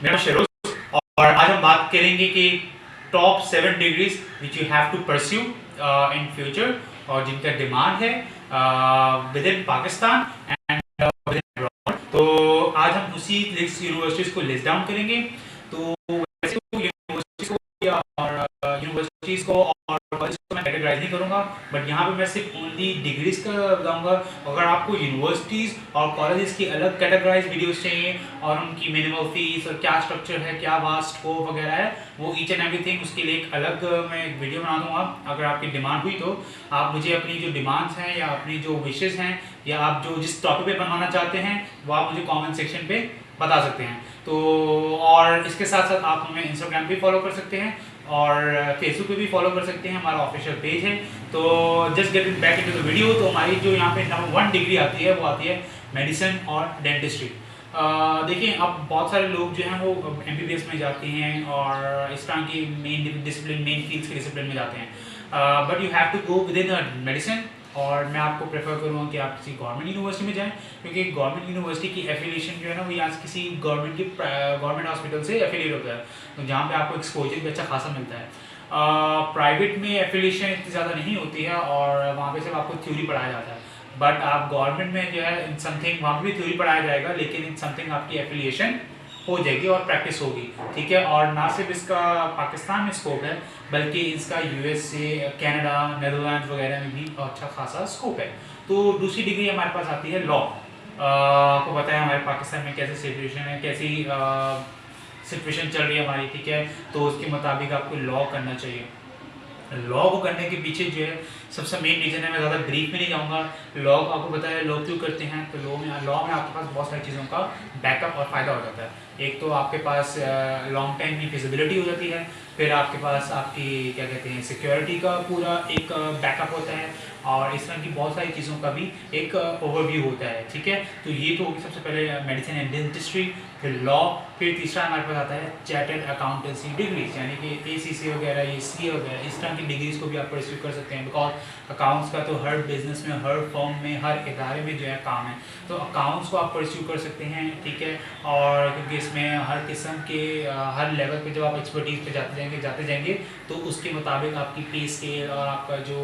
मेरा शेरोज और आज हम बात करेंगे कि top 7 degrees which you have to pursue in future और जिनका डिमांड है within Pakistan and within abroad. तो आज हम उसी लिस्ट यूनिवर्सिटीज को लिस्ट डाउन करेंगे। तो वैसे तो यूनिवर्सिटीज को और कॉलेज को मैं कैटेगराइज नहीं करूंगा, बट यहाँ पे मैं सिर्फ ओनली डिग्रीज का बताऊंगा। अगर आपको यूनिवर्सिटीज़ और कॉलेजेस की अलग कैटेगराइज वीडियोस चाहिए और उनकी मिनिमम फीस और क्या स्ट्रक्चर है, क्या वास्ट स्कोप वगैरह है, वो ईच एंड एवरीथिंग उसके लिए एक अलग मैं एक वीडियो बना दूंगा। अगर आपकी डिमांड हुई तो आप मुझे अपनी जो डिमांड्स हैं या अपनी जो विशेज़ हैं या आप जो जिस टॉपिक पे बनवाना चाहते हैं वो आप मुझे कॉमेंट सेक्शन पे बता सकते हैं। तो और इसके साथ साथ आप हमें इंस्टाग्राम पे फॉलो कर सकते हैं और फेसबुक पे भी फॉलो कर सकते हैं, हमारा ऑफिशियल पेज है। तो just get back into the video. तो हमारी जो यहाँ पे नंबर 1 डिग्री आती है वो आती है मेडिसिन और डेंटिस्ट्री। देखिए अब बहुत सारे लोग जो हैं वो MBBS में जाते हैं और इस तरह की मेन डिसिप्लिन, मेन फील्ड्स के डिसिप्लिन में जाते हैं, but you have to go within medicine. और मैं आपको प्रेफर करूँगा कि आप किसी गवर्नमेंट यूनिवर्सिटी में जाएं, क्योंकि गवर्नमेंट यूनिवर्सिटी की एफिलिएशन जो है ना वो यहाँ किसी गवर्नमेंट हॉस्पिटल से एफिलिएट होता है, तो जहाँ पे आपको एक्सपोजर भी अच्छा खासा मिलता है। प्राइवेट में एफिलिएशन इतनी ज़्यादा नहीं होती है और वहाँ पे सिर्फ आपको थ्योरी पढ़ाया जाता है, बट आप गवर्नमेंट में जो है इन समथिंग वहाँ पर भी थ्योरी पढ़ाया जाएगा, लेकिन इन समथिंग आपकी एफिलिएशन हो जाएगी और प्रैक्टिस होगी, ठीक है। और ना सिर्फ इसका पाकिस्तान में स्कोप है, बल्कि इसका USA, कनाडा, नेदरलैंड वगैरह में भी अच्छा खासा स्कोप है। तो दूसरी डिग्री हमारे पास आती है लॉ। आपको पता है हमारे पाकिस्तान में कैसी सिचुएशन है, कैसी सिचुएशन चल रही है हमारी, ठीक है। तो उसके मुताबिक आपको लॉ करना चाहिए। लॉ को करने के पीछे जो है सबसे मेन रीज़न है, मैं ज़्यादा ब्रीफ में नहीं जाऊँगा। लॉ आपको पता है लॉ क्यों करते हैं, तो लॉ में आपके पास बहुत सारी चीज़ों का बैकअप और फ़ायदा हो जाता है। एक तो आपके पास लॉन्ग टाइम की फिजिबिलिटी हो जाती है, फिर आपके पास आपकी क्या कहते हैं सिक्योरिटी का पूरा एक बैकअप होता है, और इस तरह की बहुत सारी चीज़ों का भी एक ओवरव्यू होता है, ठीक है। तो ये तो होगी सबसे पहले मेडिसिन एंड डेंटिस्ट्री, फिर लॉ, फिर तीसरा हमारे पास आता है चार्टर्ड अकाउंटेंसी डिग्रीज, यानी कि ACCA वगैरह, ये CA वगैरह, इस तरह की डिग्रीज को भी आप परस्यू कर सकते हैं। बिकॉज अकाउंट्स का तो हर बिजनेस में, हर फर्म में, हर इदारे में जो है काम है, तो अकाउंट्स को आप परस्यू कर सकते हैं, ठीक है। और क्योंकि इसमें हर किस्म के हर लेवल पे जब आप एक्सपर्टीज पे जाते जाएंगे तो उसके मुताबिक आपकी पे स्केल और आपका जो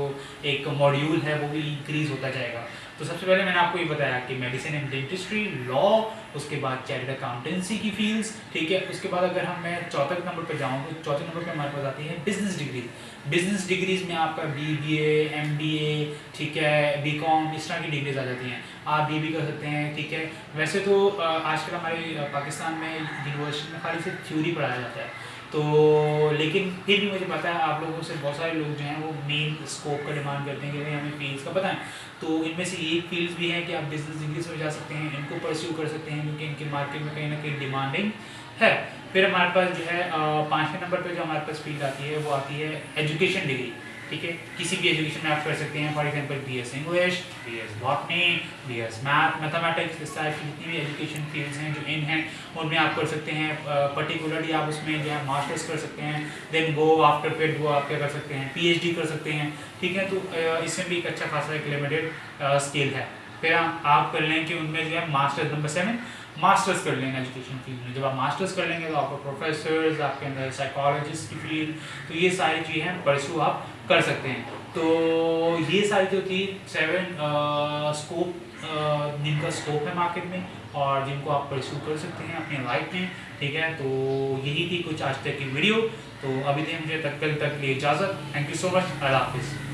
एक मॉड्यूल है वो भी इंक्रीज होता जाएगा। तो सबसे पहले मैंने आपको ये बताया कि मेडिसिन एंड डेंटिस्ट्री, लॉ, उसके बाद चार्टर्ड अकाउंटेंसी की फील्ड्स, ठीक है। उसके बाद अगर मैं चौथे नंबर पर जाऊँ तो चौथे नंबर पर हमारे पास आती है बिजनेस डिग्रीज। बिजनेस डिग्रीज में आपका BBA, MBA, ठीक है, BCom, इस तरह की डिग्रीज आ जाती हैं। आप BB कर सकते हैं, ठीक है। वैसे तो आजकल हमारे पाकिस्तान में यूनिवर्सिटी में खाली सिर्फ थ्योरी पढ़ाया जाता है, तो लेकिन फिर भी मुझे पता है आप लोगों से बहुत सारे लोग जो हैं वो मेन स्कोप का डिमांड करते हैं कि भाई हमें फील्ड्स का पता है। तो इनमें से ये फील्ड्स भी हैं कि आप बिजनेस डिग्रीज में जा सकते हैं, इनको परस्यू कर सकते हैं, क्योंकि इनके मार्केट में कहीं ना कहीं डिमांडिंग है। फिर हमारे पास जो है 5वें नंबर पर जो हमारे पास फील्ड आती है वो आती है एजुकेशन डिग्री, ठीक है। किसी भी एजुकेशन में आप कर सकते हैं, for example BS English, BS botany, BS math, mathematics, इस टाइप की जितनी भी एजुकेशन फील्ड्स हैं जो इन हैं उनमें आप कर सकते हैं। पर्टिकुलरली आप उसमें जो है मास्टर्स कर सकते हैं, देन गो आफ्टर फिर वो आप क्या कर सकते हैं PhD कर सकते हैं, ठीक है। तो इसमें भी एक अच्छा खासा एक लिमिटेड स्केल है। फिर आप कर लें कि उनमें जो है मास्टर्स, नंबर 7 मास्टर्स कर लेंगे एजुकेशन फील्ड में। जब आप मास्टर्स कर लेंगे तो आपको प्रोफेसर्स, आपके अंदर साइकोलॉजिस्ट की फील्ड, तो ये सारी चीज़ें परस्यू आप कर सकते हैं। तो ये सारी जो थी 7 स्कोप जिनका स्कोप है मार्केट में और जिनको आप परस्यू कर सकते हैं अपनी लाइफ में, ठीक है। तो यही थी कुछ आज तक की वीडियो। तो अभी तक मुझे कल तक लिए इजाज़त। Thank you so much. अल्लाह हाफिज़।